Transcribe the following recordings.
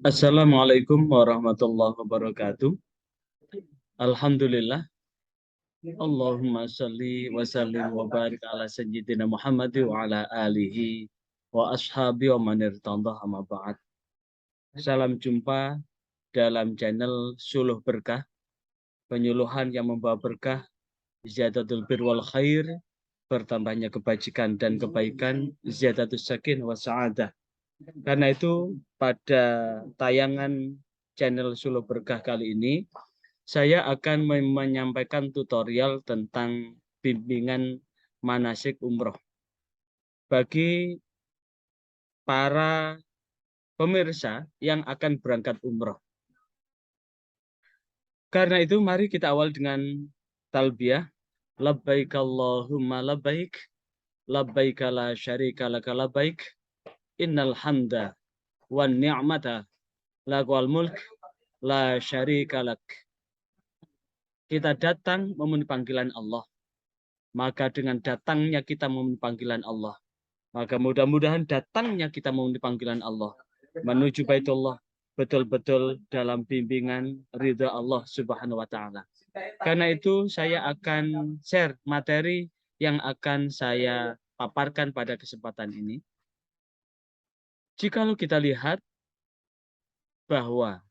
Assalamualaikum warahmatullahi wabarakatuh. Alhamdulillah. Allahumma salli wa sallim wa barik ala sayyidina Muhammad wa ala alihi wa ashabi wa man irtadah amma ba'd. Salam jumpa dalam channel Suluh Berkah, penyuluhan yang membawa berkah, ziyadatul bir wal khair, bertambahnya kebajikan dan kebaikan, ziyadatus sakin wa sa'adah. Karena itu pada tayangan channel Suluh Berkah kali ini saya akan menyampaikan tutorial tentang bimbingan manasik umroh bagi para pemirsa yang akan berangkat umroh. Karena itu mari kita awal dengan talbiyah. Labbaik Allahumma labbaik, labbaik la syarika laka labbaik, innal hamda wan ni'mata lakal mulk la syarika lak. Kita datang memenuhi panggilan Allah. Maka dengan datangnya kita memenuhi panggilan Allah, maka mudah-mudahan datangnya kita memenuhi panggilan Allah menuju Baitullah betul-betul dalam bimbingan ridha Allah Subhanahu wa taala. Karena itu saya akan share materi yang akan saya paparkan pada kesempatan ini. Jikalau kita lihat bahwa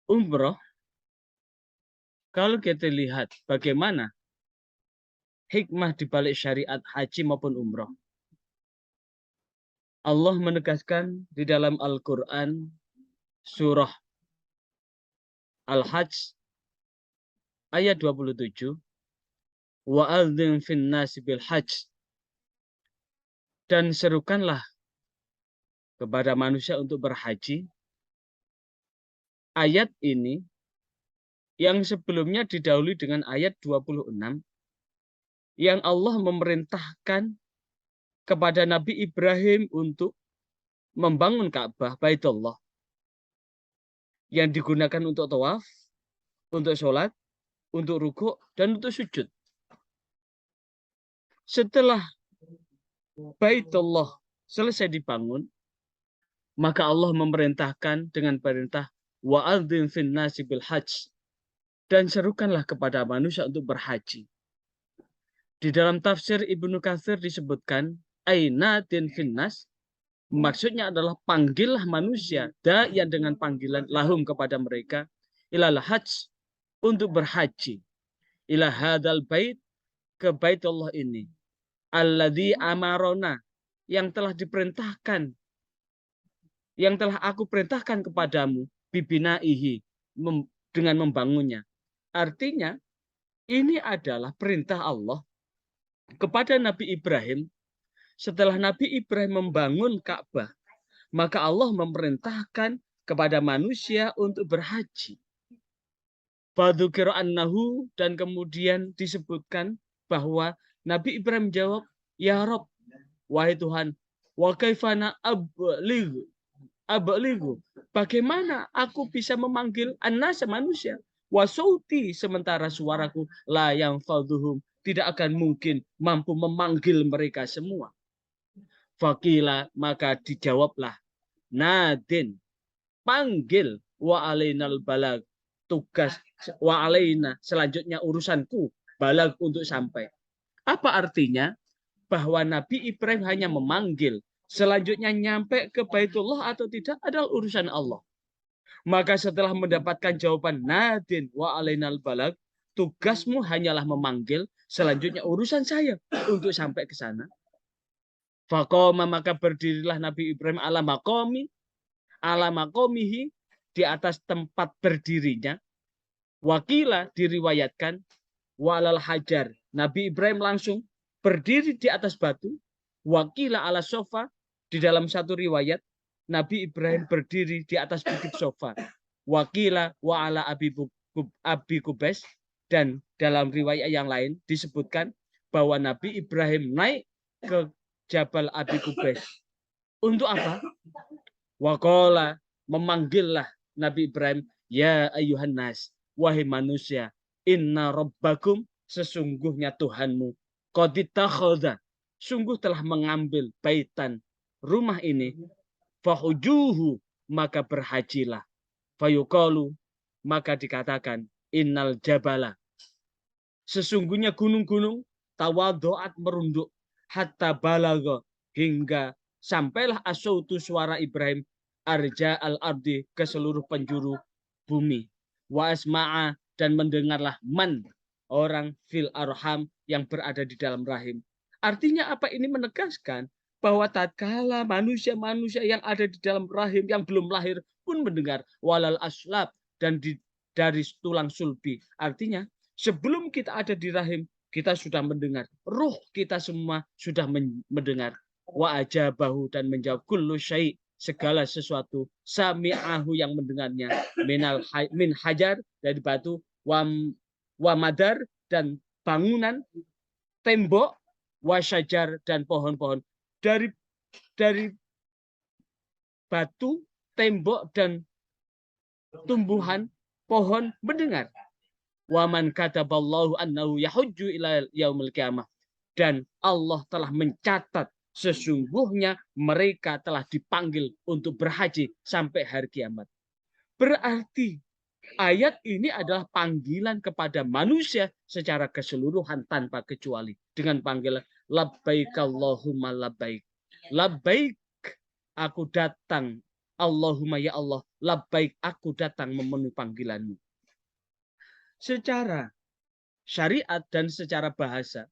umroh, kalau kita lihat bagaimana hikmah di balik syariat haji maupun umroh, Allah menegaskan di dalam Al-Quran surah Al-Hajj ayat 27, wa'adzim fin nasi bil hajj, dan serukanlah kepada manusia untuk berhaji. Ayat ini yang sebelumnya didahului dengan ayat 26 yang Allah memerintahkan kepada Nabi Ibrahim untuk membangun Ka'bah Baitullah yang digunakan untuk tawaf, untuk sholat, untuk rukuk, dan untuk sujud. Setelah Baitullah selesai dibangun, maka Allah memerintahkan dengan perintah wa'adzim fin nasi bil hajj, dan serukanlah kepada manusia untuk berhaji. Di dalam tafsir Ibnu Katsir disebutkan ainatin finnas, maksudnya adalah panggillah manusia yang dengan panggilan lahum kepada mereka ilal hajj, untuk berhaji, ila hadal bait, ke Baitullah ini, alladzi amarona, yang telah diperintahkan, yang telah aku perintahkan kepadamu, bibinaihi, dengan membangunnya. Artinya ini adalah perintah Allah kepada Nabi Ibrahim. Setelah Nabi Ibrahim membangun Ka'bah, maka Allah memerintahkan kepada manusia untuk berhaji. Fadzukira annahu, dan kemudian disebutkan bahwa Nabi Ibrahim jawab, ya Rob, wahai Tuhan, wa kaifana ablighu, bagaimana aku bisa memanggil annasa, manusia, wa sauti, sementara suaraku la yang fadhuhum, tidak akan mungkin mampu memanggil mereka semua. Fakila, maka dijawablah, nadin, panggil, wa alainal balag, tugas, wa alaina, selanjutnya urusanku, balag, untuk sampai. Apa artinya? Bahwa Nabi Ibrahim hanya memanggil, selanjutnya nyampe ke Baitullah atau tidak adalah urusan Allah. Maka setelah mendapatkan jawaban nadin wa alainal balag, tugasmu hanyalah memanggil, selanjutnya urusan saya untuk sampai ke sana. Faqoma, maka berdirilah Nabi Ibrahim ala makomihi, di atas tempat berdirinya. Wakila, diriwayatkan, walal hajar, Nabi Ibrahim langsung berdiri di atas batu. Wakila ala sofa, di dalam satu riwayat Nabi Ibrahim berdiri di atas bukit sofa. Wakila wa ala abi kubes, dan dalam riwayat yang lain disebutkan bahwa Nabi Ibrahim naik ke Jabal Abi Kubes. Untuk apa? Waqala, memanggillah Nabi Ibrahim, ya ayuhan nas, wahai manusia, inna rabbakum, sesungguhnya Tuhanmu, qad ittakhadha, sungguh telah mengambil baitan, rumah ini, fahujuhu, maka berhajilah. Fayuqalu, maka dikatakan, innal jabala, sesungguhnya gunung-gunung, tawadhu'at, merunduk, hatta balagha, hingga sampailah asautu, suara Ibrahim, arja al-ardi, ke seluruh penjuru bumi. Wa asma'a, dan mendengarlah man, orang fil arham, yang berada di dalam rahim. Artinya apa? Ini menegaskan bahwa tatkala manusia-manusia yang ada di dalam rahim yang belum lahir pun mendengar, walal aslab, dan dari tulang sulbi. Artinya sebelum kita ada di rahim, kita sudah mendengar. Ruh kita semua sudah mendengar. Wa ajabahu, dan menjawab kullu syai', segala sesuatu, sami'ahu, yang mendengarnya, min hajar, dari batu, wa madar, dan bangunan, tembok, wa syajar, dan pohon-pohon. Dari batu, tembok, dan tumbuhan, pohon mendengar. Waman kataballahu annahu yahujju ila yaumil qiyamah, dan Allah telah mencatat sesungguhnya mereka telah dipanggil untuk berhaji sampai hari kiamat. Berarti ayat ini adalah panggilan kepada manusia secara keseluruhan tanpa kecuali, dengan panggilan labbaik Allahumma labbaik. Labbaik, aku datang. Allahumma, ya Allah, labbaik, aku datang memenuhi panggilanmu. Secara syariat dan secara bahasa,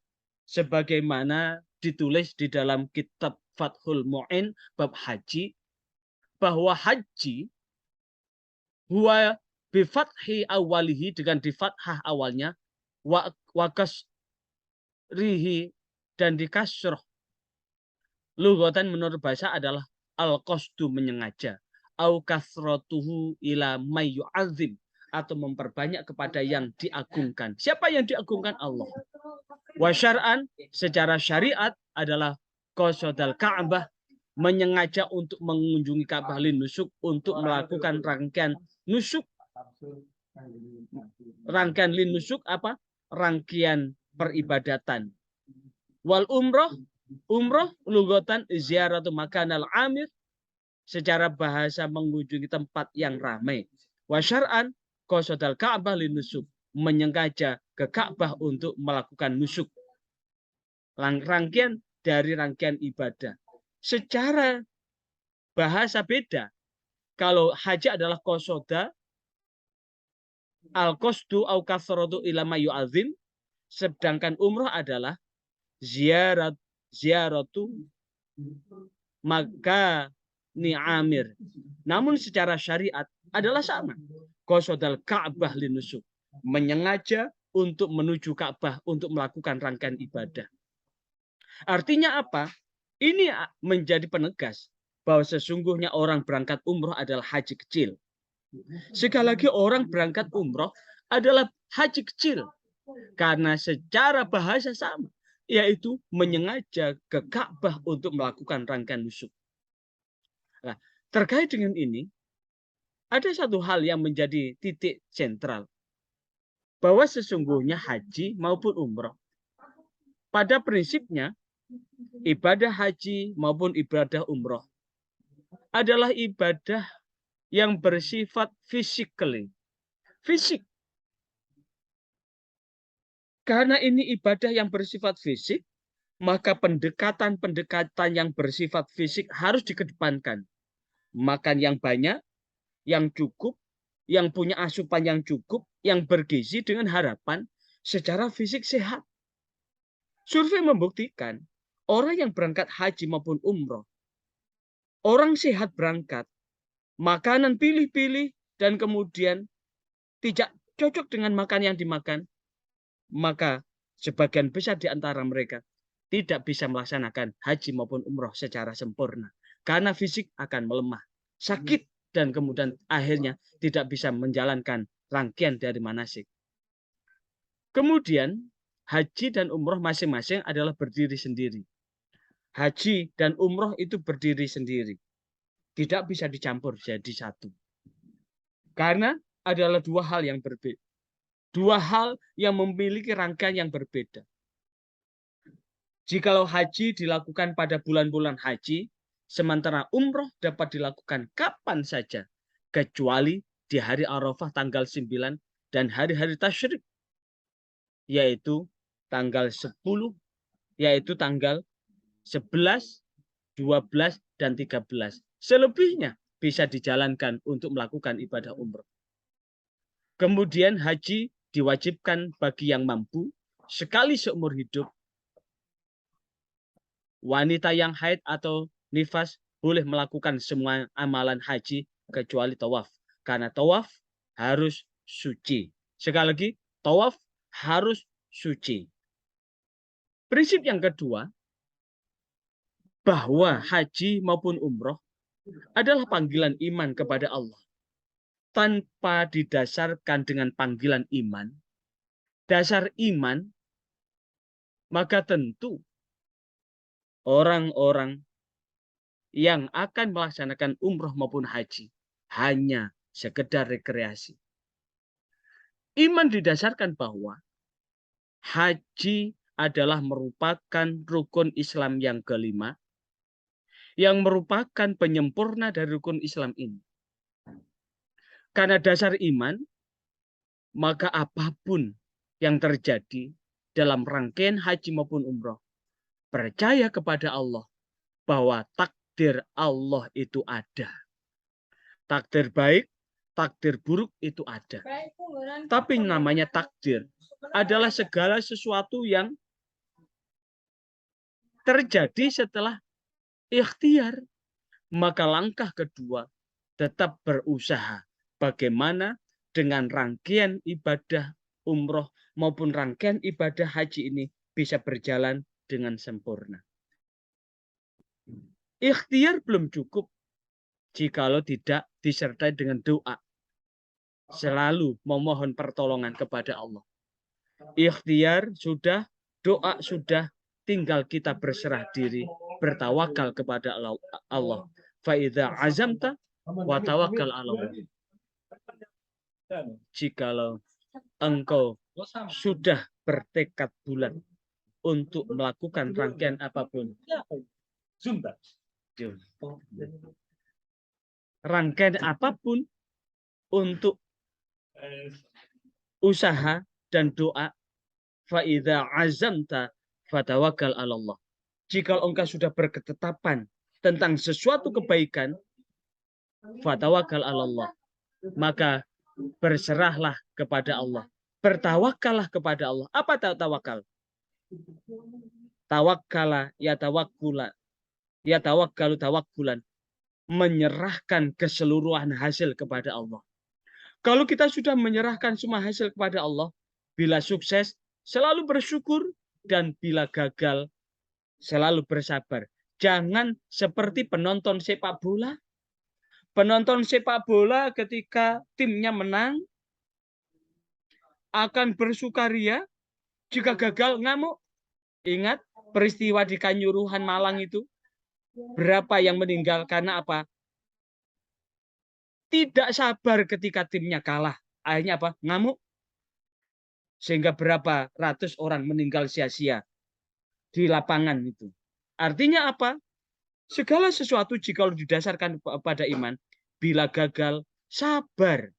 sebagaimana ditulis di dalam kitab Fathul Mu'in bab haji, bahwa haji huwa bifathi awalihi, dengan di fathah awalnya, wa kasrihi, dan di kasroh. Lughatan menurut bahasa adalah al-qasdu, menyengaja, au kasratuhu ila may yu'azzim, atau memperbanyak kepada yang diagungkan. Siapa yang diagungkan? Allah. Wa syar'an, secara syariat adalah qasdal Ka'bah, menyengaja untuk mengunjungi Ka'bah linusuk, untuk melakukan rangkaian nusuk. Rangkaian linusuk apa? Rangkaian peribadatan. Wal umroh, umroh lughatan ziaratu makanal amir, secara bahasa mengunjungi tempat yang ramai. Wa syar'an qasdal Ka'bah linusuk, menyengaja ke Ka'bah untuk melakukan nusuk. Rangkaian dari rangkaian ibadah. Secara bahasa beda. Kalau haji adalah qasda al-qasdu au kasratu ila ma yu'azzim, sedangkan umroh adalah ziyaratu maka ni'amir. Namun secara syariat adalah sama. Qasdal Ka'bah linusuk, menyengaja untuk menuju Ka'bah untuk melakukan rangkaian ibadah. Artinya apa? Ini menjadi penegas bahwa sesungguhnya orang berangkat umroh adalah haji kecil. Sekali lagi, orang berangkat umroh adalah haji kecil. Karena secara bahasa sama, yaitu menyengaja ke Ka'bah untuk melakukan rangkaian nusuk. Nah, terkait dengan ini, ada satu hal yang menjadi titik sentral. Bahwa sesungguhnya haji maupun umroh, pada prinsipnya, ibadah haji maupun ibadah umroh adalah ibadah yang bersifat fisik. Karena ini ibadah yang bersifat fisik, maka pendekatan-pendekatan yang bersifat fisik harus dikedepankan. Makan yang banyak, yang cukup, yang punya asupan yang cukup, yang bergizi, dengan harapan secara fisik sehat. Survei membuktikan orang yang berangkat haji maupun umroh, orang sehat berangkat, makanan pilih-pilih, dan kemudian tidak cocok dengan makan yang dimakan, maka sebagian besar di antara mereka tidak bisa melaksanakan haji maupun umroh secara sempurna. Karena fisik akan melemah, sakit, dan kemudian akhirnya tidak bisa menjalankan rangkaian dari manasik. Kemudian haji dan umroh masing-masing adalah berdiri sendiri. Haji dan umroh itu berdiri sendiri. Tidak bisa dicampur jadi satu. Karena adalah dua hal yang berbeda. Dua hal yang memiliki rangkaian yang berbeda. Jikalau haji dilakukan pada bulan-bulan haji, sementara umroh dapat dilakukan kapan saja, kecuali di hari Arafah tanggal 9 dan hari-hari tasyrik, yaitu tanggal 10, yaitu tanggal 11, 12, dan 13. Selebihnya bisa dijalankan untuk melakukan ibadah umroh. Kemudian haji diwajibkan bagi yang mampu sekali seumur hidup. Wanita yang haid atau nifas boleh melakukan semua amalan haji kecuali tawaf. Karena tawaf harus suci. Sekali lagi, tawaf harus suci. Prinsip yang kedua, bahwa haji maupun umroh adalah panggilan iman kepada Allah. Tanpa didasarkan dengan panggilan iman, dasar iman, maka tentu orang-orang yang akan melaksanakan umroh maupun haji hanya sekedar rekreasi. Iman didasarkan bahwa haji adalah merupakan rukun Islam yang kelima, yang merupakan penyempurna dari rukun Islam ini. Karena dasar iman, maka apapun yang terjadi dalam rangkaian haji maupun umroh, percaya kepada Allah bahwa takdir Allah itu ada. Takdir baik, takdir buruk itu ada. Tapi namanya takdir adalah segala sesuatu yang terjadi setelah ikhtiar. Maka langkah kedua tetap berusaha bagaimana dengan rangkaian ibadah umroh maupun rangkaian ibadah haji ini bisa berjalan dengan sempurna. Ikhtiar belum cukup jikalau tidak disertai dengan doa. Selalu memohon pertolongan kepada Allah. Ikhtiar sudah, doa sudah, tinggal kita berserah diri, bertawakal kepada Allah. Fa idza azamta wa tawakkal 'ala Allah. Jikalau engkau sudah bertekad bulat untuk melakukan rangkaian apapun, rangkaian apapun untuk usaha dan doa, fa idza azamta fatawakkal 'ala Allah. Jika engkau sudah berketetapan tentang sesuatu kebaikan, fatawakkal 'ala Allah, maka berserahlah kepada Allah. Bertawakallah kepada Allah. Apa tawakal? Tawakkala ya tawakkula. Ya tawakkalu tawakkulan. Menyerahkan keseluruhan hasil kepada Allah. Kalau kita sudah menyerahkan semua hasil kepada Allah, bila sukses selalu bersyukur, dan bila gagal selalu bersabar. Jangan seperti penonton sepak bola. Penonton sepak bola ketika timnya menang akan bersukaria, jika gagal ngamuk. Ingat peristiwa di Kanjuruhan Malang itu, berapa yang meninggal karena apa? Tidak sabar ketika timnya kalah. Akhirnya apa? Ngamuk. Sehingga berapa ratus orang meninggal sia-sia di lapangan itu. Artinya apa? Segala sesuatu jika didasarkan pada iman, bila gagal, sabar.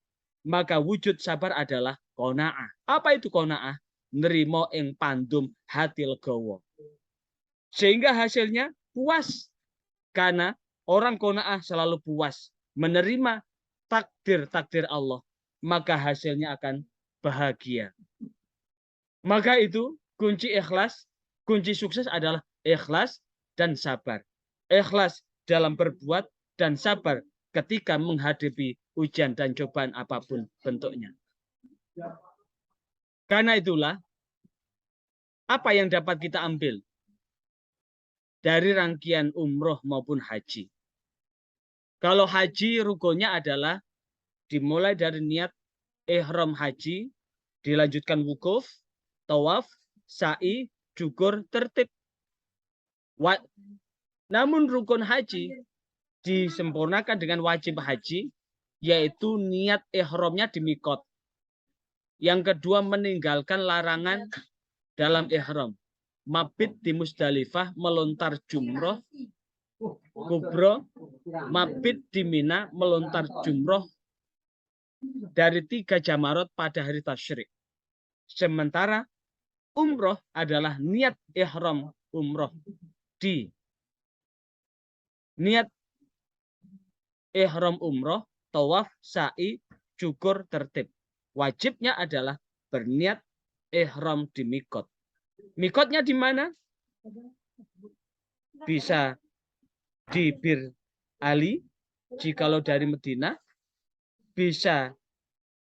Maka wujud sabar adalah qanaah. Apa itu qanaah? Nerimo ing pandum hati legowo. Sehingga hasilnya puas. Karena orang qanaah selalu puas. Menerima takdir-takdir Allah. Maka hasilnya akan bahagia. Maka itu kunci ikhlas, kunci sukses adalah ikhlas dan sabar. Ikhlas dalam berbuat dan sabar ketika menghadapi ujian dan cobaan apapun bentuknya. Karena itulah, apa yang dapat kita ambil dari rangkaian umroh maupun haji? Kalau haji rukunnya adalah dimulai dari niat ihram haji, dilanjutkan wukuf, tawaf, sa'i, syukur, tertib. Namun rukun haji disempurnakan dengan wajib haji, yaitu niat ihramnya di mikot. Yang kedua, meninggalkan larangan dalam ihram. Mabit di Musdalifah, melontar jumroh kubro, mabit di Mina, melontar jumroh dari 3 jamarot pada hari tasyrik. Sementara umroh adalah niat ihram umroh. Di niat ihram umroh, tawaf, sa'i, cukur, tertib. Wajibnya adalah berniat ihram di mikot. Mikotnya di mana? Bisa di Bir Ali, jikalau dari Medina. Bisa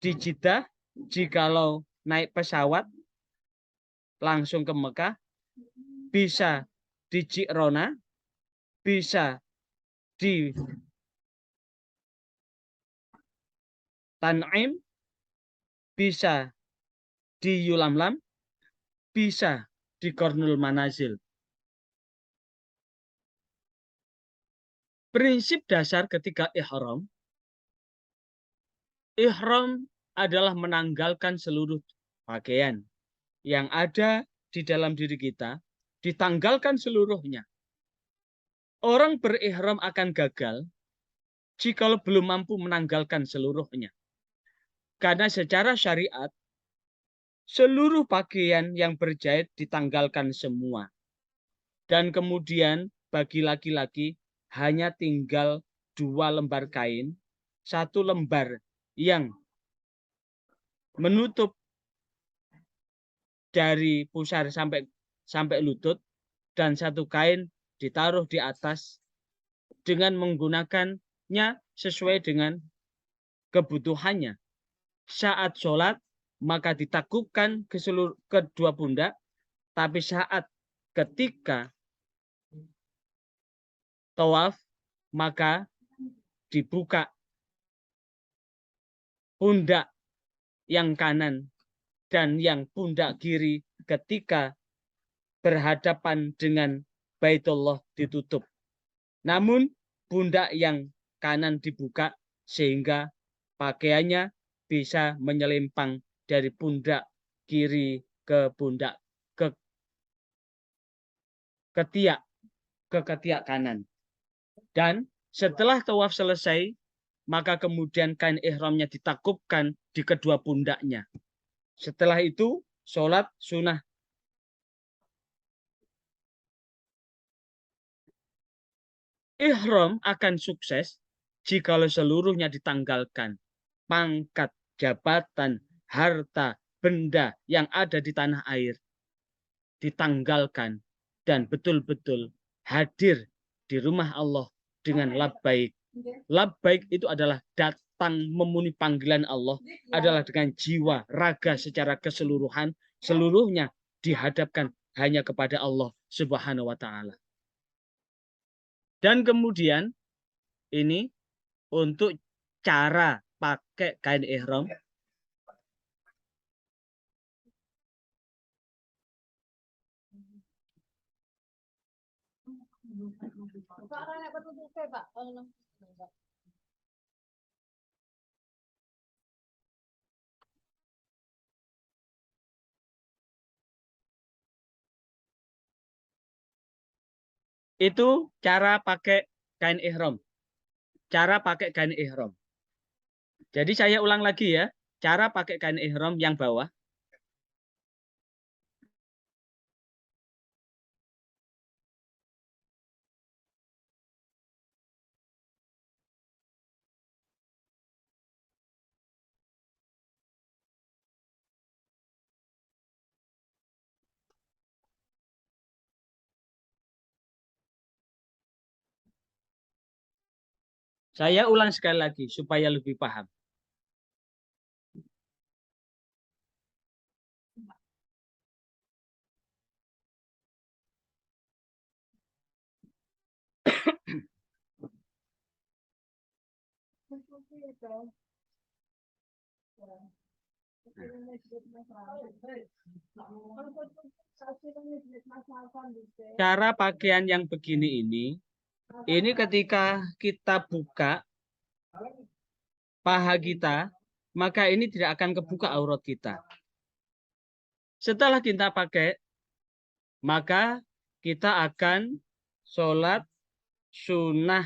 di Jeddah, jikalau naik pesawat langsung ke Mekah. Bisa di Ji'rona, bisa di Tan'im, bisa di Yulamlam, bisa di Kornul Manazil. Prinsip dasar ketika ihram adalah menanggalkan seluruh pakaian yang ada di dalam diri kita, ditanggalkan seluruhnya. Orang berihram akan gagal jika belum mampu menanggalkan seluruhnya. Karena secara syariat, seluruh pakaian yang berjahit ditanggalkan semua. Dan kemudian bagi laki-laki hanya tinggal 2 lembar kain, 1 lembar yang menutup dari pusar sampai lutut, dan 1 kain ditaruh di atas dengan menggunakannya sesuai dengan kebutuhannya. Saat sholat maka ditakupkan kedua pundak, tapi saat ketika tawaf maka dibuka pundak yang kanan dan yang pundak kiri ketika berhadapan dengan Baitullah ditutup. Namun pundak yang kanan dibuka sehingga pakaiannya bisa menyelempang dari pundak kiri ke pundak ke ketiak kanan. Dan setelah tawaf selesai, maka kemudian kain ihramnya ditakupkan di kedua pundaknya. Setelah itu, sholat sunnah. Ihram akan sukses jika seluruhnya ditanggalkan. Pangkat, jabatan, harta, benda yang ada di tanah air ditanggalkan dan betul-betul hadir di rumah Allah dengan labbaik. Labbaik itu adalah datang memenuhi panggilan Allah, adalah dengan jiwa, raga secara keseluruhan, seluruhnya dihadapkan hanya kepada Allah Subhanahu wa taala. Dan kemudian ini untuk cara pakai kain ihram. Itu cara pakai kain ihram. Cara pakai kain ihram. Jadi saya ulang lagi ya. Cara pakai kain ihram yang bawah. Saya ulang sekali lagi supaya lebih paham. Cara pakaian yang begini ini ketika kita buka paha kita maka ini tidak akan kebuka aurat kita. Setelah kita pakai, maka kita akan sholat sunnah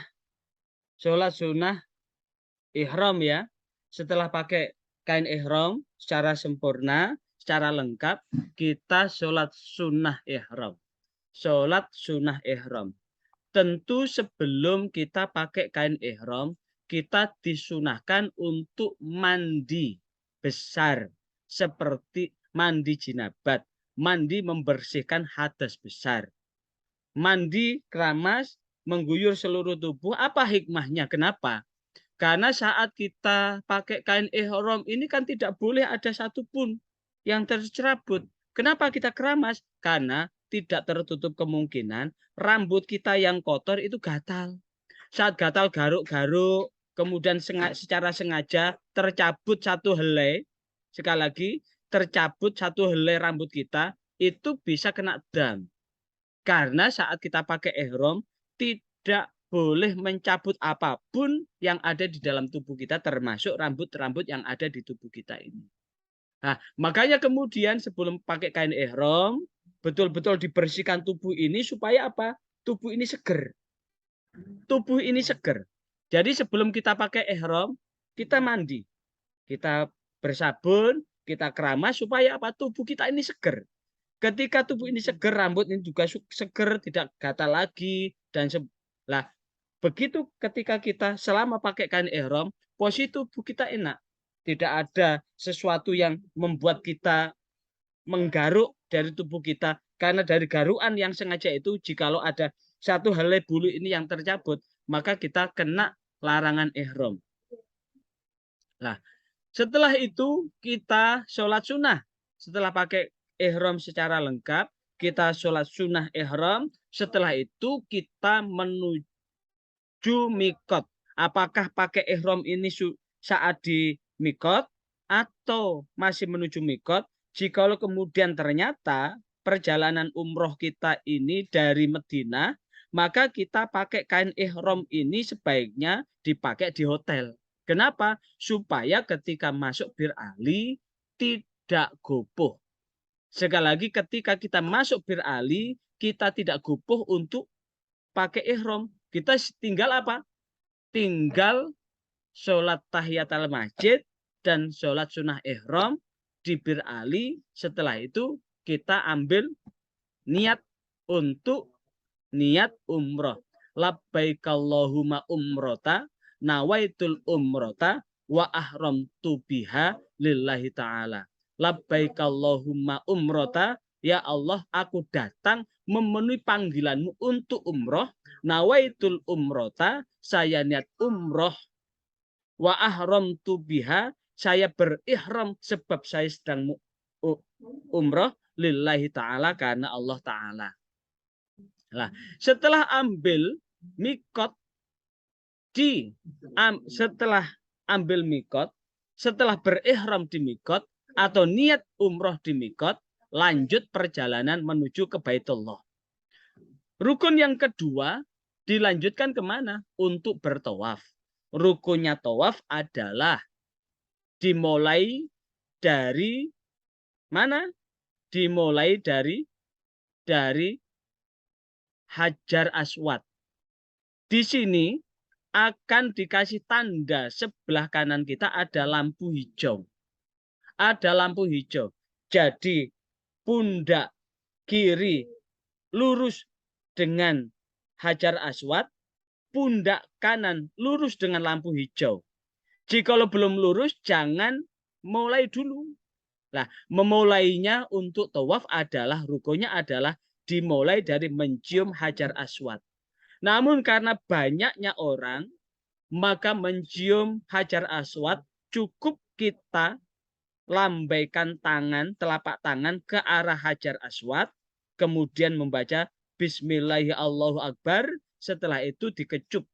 ihram ya. Setelah pakai kain ihram secara sempurna, secara lengkap, kita sholat sunnah ihram. Sholat sunnah ihram. Tentu sebelum kita pakai kain ihram, kita disunahkan untuk mandi besar. Seperti mandi jinabat. Mandi membersihkan hadas besar. Mandi keramas, mengguyur seluruh tubuh. Apa hikmahnya? Kenapa? Karena saat kita pakai kain ihram ini kan tidak boleh ada satupun yang tercerabut. Kenapa kita keramas? Karena tidak tertutup kemungkinan rambut kita yang kotor itu gatal. Saat gatal garuk-garuk, kemudian secara sengaja tercabut satu helai, sekali lagi tercabut satu helai rambut kita, itu bisa kena dam. Karena saat kita pakai ihram tidak boleh mencabut apapun yang ada di dalam tubuh kita, termasuk rambut-rambut yang ada di tubuh kita ini. Nah, makanya kemudian sebelum pakai kain ihram, betul-betul dibersihkan tubuh ini supaya apa? Tubuh ini seger. Tubuh ini seger. Jadi sebelum kita pakai ihram, kita mandi. Kita bersabun, kita keramas supaya apa? Tubuh kita ini seger. Ketika tubuh ini seger, rambut ini juga seger, tidak gatal lagi dan lah begitu ketika kita selama pakai kain ihram, posisi tubuh kita enak. Tidak ada sesuatu yang membuat kita menggaruk dari tubuh kita, karena dari garukan yang sengaja itu jikalau ada satu helai bulu ini yang tercabut, maka kita kena larangan ihram. Nah, setelah itu kita sholat sunnah. Setelah pakai ihram secara lengkap, kita sholat sunnah ihram. Setelah itu kita menuju mikot. Apakah pakai ihram ini saat di mikot atau masih menuju mikot? Jikalau kemudian ternyata perjalanan umroh kita ini dari Madinah, maka kita pakai kain ihram ini sebaiknya dipakai di hotel. Kenapa? Supaya ketika masuk Bir Ali tidak gopoh. Sekali lagi ketika kita masuk Bir Ali, kita tidak gopoh untuk pakai ihram. Kita tinggal apa? Tinggal sholat tahiyatul masjid dan sholat sunnah ihram di Bir Ali. Setelah itu kita ambil niat untuk niat umroh. Labbaik Allahumma umrota, nawaitul umrota, wa ahramtu biha lillahi ta'ala. Labbaik Allahumma umrota, ya Allah aku datang memenuhi panggilanmu untuk umroh. Nawaitul umrota, saya niat umroh. Wa ahramtu biha, saya berihram sebab saya sedang umroh lillahi ta'ala, karena Allah ta'ala. Nah, setelah ambil mikot setelah ambil mikot, setelah berihram di mikot atau niat umroh di mikot, lanjut perjalanan menuju ke Baitullah. Rukun yang kedua dilanjutkan kemana? Untuk bertawaf. Rukunnya tawaf adalah dimulai dari mana? Dimulai dari Hajar Aswad. Di sini akan dikasih tanda sebelah kanan kita ada lampu hijau. Ada lampu hijau. Jadi pundak kiri lurus dengan Hajar Aswad, pundak kanan lurus dengan lampu hijau. Jikalau belum lurus, jangan mulai dulu. Nah, memulainya untuk tawaf adalah rukunnya adalah dimulai dari mencium Hajar Aswad. Namun karena banyaknya orang, maka mencium Hajar Aswad cukup kita lambaikan tangan, telapak tangan ke arah Hajar Aswad, kemudian membaca Bismillahirrahmanirrahim, setelah itu dikecup.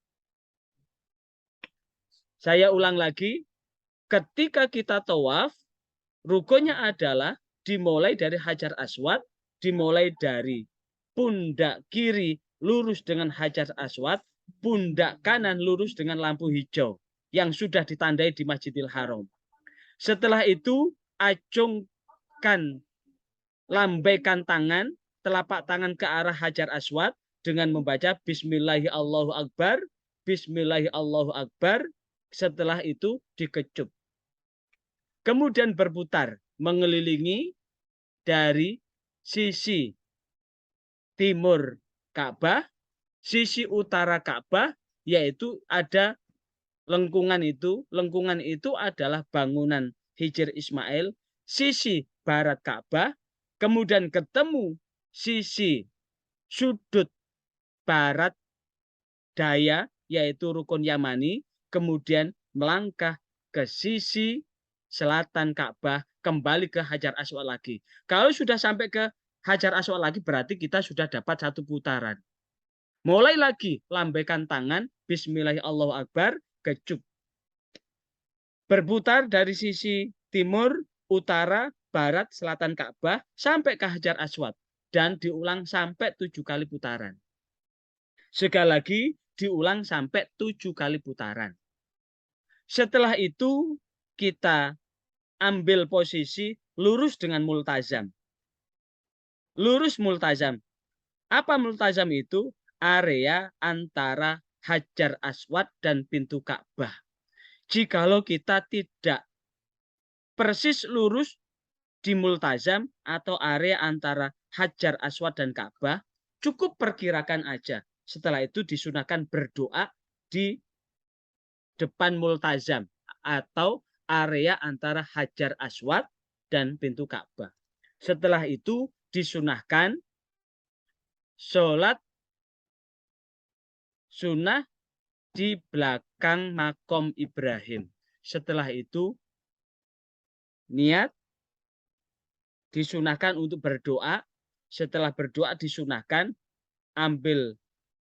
Saya ulang lagi, ketika kita tawaf, rukunnya adalah dimulai dari Hajar Aswad, dimulai dari pundak kiri lurus dengan Hajar Aswad, pundak kanan lurus dengan lampu hijau yang sudah ditandai di Masjidil Haram. Setelah itu acungkan, lambaikan tangan, telapak tangan ke arah Hajar Aswad dengan membaca Bismillahi Allahu Akbar, Bismillahi Allahu Akbar. Setelah itu dikecup. Kemudian berputar mengelilingi dari sisi timur Ka'bah, sisi utara Ka'bah, yaitu ada lengkungan itu. Lengkungan itu adalah bangunan Hijr Ismail, sisi barat Ka'bah, kemudian ketemu sisi sudut barat daya, yaitu Rukun Yamani, kemudian melangkah ke sisi selatan Ka'bah, kembali ke Hajar Aswad lagi. Kalau sudah sampai ke Hajar Aswad lagi, berarti kita sudah dapat satu putaran. Mulai lagi, lambaikan tangan, Bismillahirrahmanirrahim, kecup. Berputar dari sisi timur, utara, barat, selatan Ka'bah, sampai ke Hajar Aswad. Dan diulang sampai 7 kali putaran. Sekali lagi, diulang sampai 7 kali putaran. Setelah itu, kita ambil posisi lurus dengan multazam. Lurus multazam. Apa multazam itu? Area antara Hajar Aswad dan pintu Ka'bah. Jikalau kita tidak persis lurus di multazam atau area antara Hajar Aswad dan Ka'bah, cukup perkirakan aja. Setelah itu disunahkan berdoa di depan multazam atau area antara Hajar Aswad dan pintu Ka'bah. Setelah itu disunahkan sholat sunnah di belakang makom Ibrahim. Setelah itu niat, disunahkan untuk berdoa. Setelah berdoa disunahkan ambil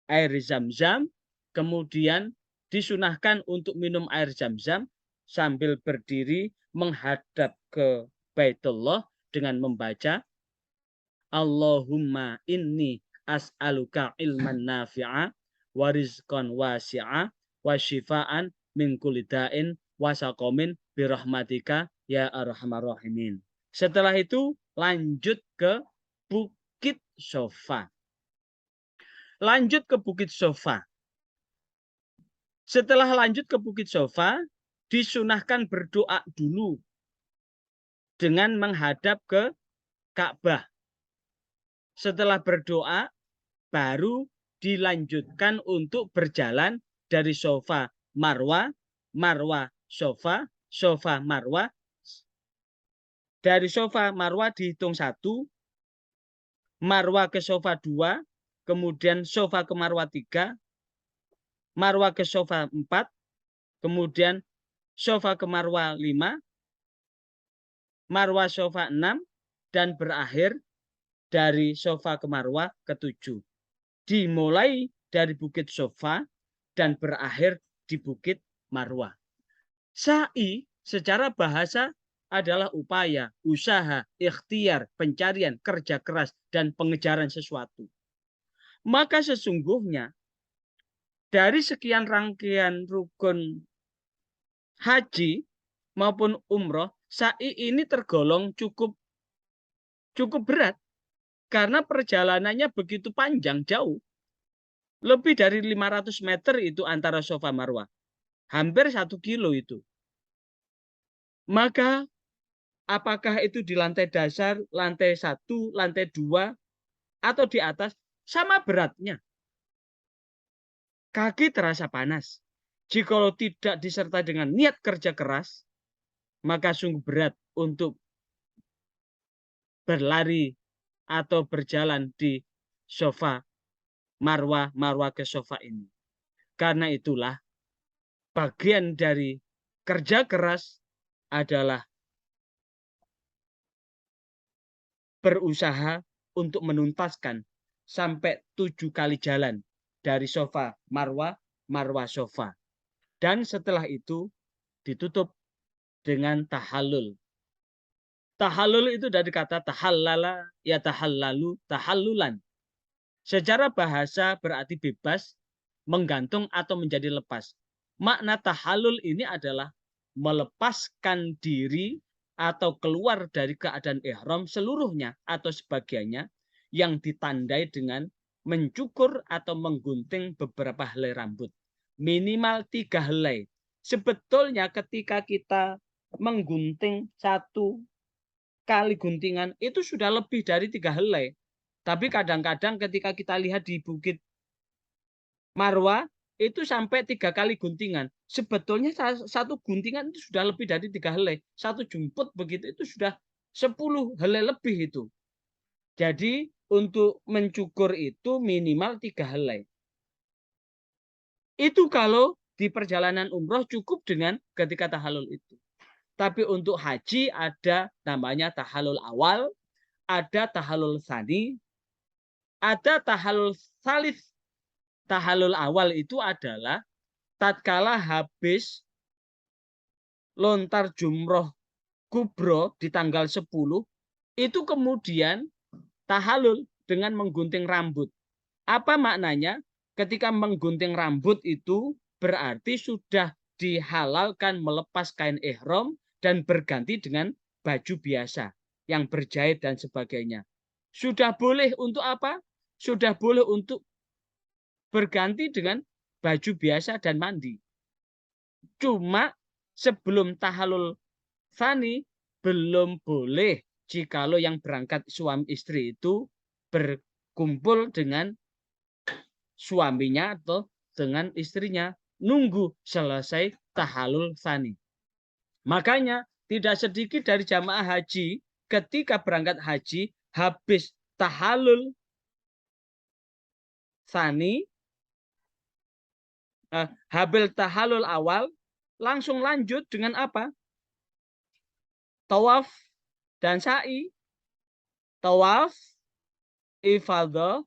air zam-zam, kemudian disunahkan untuk minum air zam-zam sambil berdiri menghadap ke Baitullah dengan membaca Allahumma inni as'aluka ilman nafi'a wa rizqan wasi'a wa syifaan min kulli da'in wa saqamin birahmatika ya arhamar rahimin. Setelah itu lanjut ke Bukit Sofa. Lanjut ke Bukit Sofa. Setelah lanjut ke Bukit Sofa, disunahkan berdoa dulu dengan menghadap ke Ka'bah. Setelah berdoa, baru dilanjutkan untuk berjalan dari Sofa Marwa, Marwa Sofa, Sofa Marwa. Dari Sofa Marwa dihitung 1, Marwa ke Sofa 2, kemudian Sofa ke Marwa 3, Marwa ke Sofa 4, kemudian Sofa ke Marwa 5, Marwa Sofa 6, dan berakhir dari Sofa ke Marwa ke-7. Dimulai dari Bukit Sofa dan berakhir di Bukit Marwa. Sa'i secara bahasa adalah upaya, usaha, ikhtiar, pencarian, kerja keras, dan pengejaran sesuatu. Maka sesungguhnya dari sekian rangkaian rukun haji maupun umroh, sa'i ini tergolong cukup berat karena perjalanannya begitu panjang, jauh. Lebih dari 500 meter itu antara Sofa Marwah. Hampir 1 kilo itu. Maka apakah itu di lantai dasar, lantai 1, lantai 2, atau di atas, sama beratnya. Kaki terasa panas. Jikalau tidak disertai dengan niat kerja keras, maka sungguh berat untuk berlari atau berjalan di Sofa Marwah, Marwah ke Sofa ini. Karena itulah bagian dari kerja keras adalah berusaha untuk menuntaskan sampai 7 kali jalan dari Sofa Marwah, Marwah Sofa. Dan setelah itu ditutup dengan tahallul. Tahallul itu dari kata tahallala, ya tahallalu, tahallulan. Secara bahasa berarti bebas, menggantung atau menjadi lepas. Makna tahallul ini adalah melepaskan diri atau keluar dari keadaan ihram seluruhnya atau sebagiannya yang ditandai dengan mencukur atau menggunting beberapa helai rambut. Minimal 3 helai. Sebetulnya ketika kita menggunting 1 kali guntingan itu sudah lebih dari 3 helai. Tapi kadang-kadang ketika kita lihat di Bukit Marwah itu sampai 3 kali guntingan. Sebetulnya 1 guntingan itu sudah lebih dari 3 helai. 1 jumput begitu itu sudah 10 helai lebih itu. Jadi untuk mencukur itu minimal 3 helai. Itu kalau di perjalanan umroh cukup dengan ketika tahallul itu. Tapi untuk haji ada namanya tahallul awal, ada tahallul tsani, ada tahallul tsalits. Tahallul awal itu adalah tatkala habis lontar jumroh kubro di tanggal 10 itu kemudian tahallul dengan menggunting rambut. Apa maknanya? Ketika menggunting rambut itu berarti sudah dihalalkan melepas kain ihram dan berganti dengan baju biasa yang berjahit dan sebagainya. Sudah boleh untuk apa? Sudah boleh untuk berganti dengan baju biasa dan mandi. Cuma sebelum tahallul tsani belum boleh jikalau yang berangkat suami istri itu berkumpul dengan suaminya atau dengan istrinya, nunggu selesai tahallul tsani. Makanya tidak sedikit dari jamaah haji ketika berangkat haji habis tahallul tsani, habis tahallul awal langsung lanjut dengan apa? Tawaf dan sa'i. Tawaf, ifadah,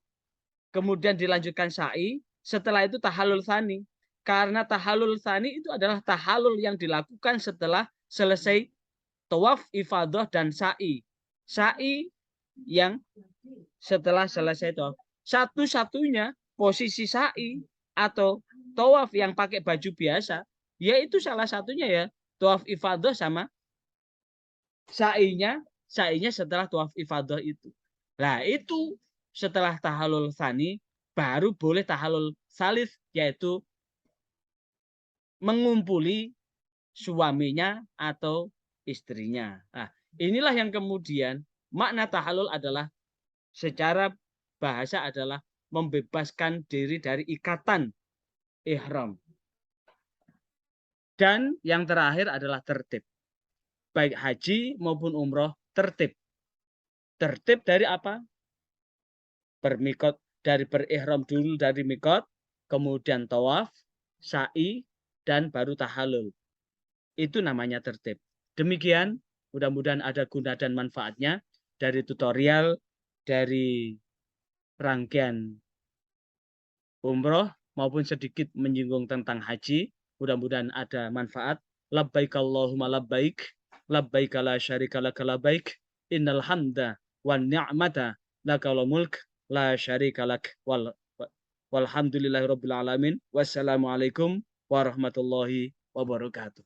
kemudian dilanjutkan sa'i, setelah itu tahallul tsani. Karena tahallul tsani itu adalah tahallul yang dilakukan setelah selesai tawaf, ifadah, dan sa'i. Sa'i yang setelah selesai tawaf. Satu-satunya posisi sa'i atau tawaf yang pakai baju biasa, yaitu salah satunya ya tawaf ifadah sama sa'inya setelah tawaf ifadah itu. Nah, itu setelah tahallul tsani baru boleh tahallul tsalits, yaitu mengumpuli suaminya atau istrinya. Nah, inilah yang kemudian makna tahallul adalah secara bahasa adalah membebaskan diri dari ikatan ihram. Dan yang terakhir adalah tertib. Baik haji maupun umroh tertib. Tertib dari apa? Bermikot, dari berihram dulu dari mikot, kemudian tawaf, sa'i, dan baru tahallul. Itu namanya tertib. Demikian, mudah-mudahan ada guna dan manfaatnya dari tutorial, dari rangkaian umroh maupun sedikit menyinggung tentang haji. Mudah-mudahan ada manfaat. Labbaik Allahumma labbaik, labbaik la syarika laka labbaik, innal hamda wan ni'mata lakal mulk la syarika lak walhamdulillahi rabbil alamin. Wassalamualaikum warahmatullahi wabarakatuh.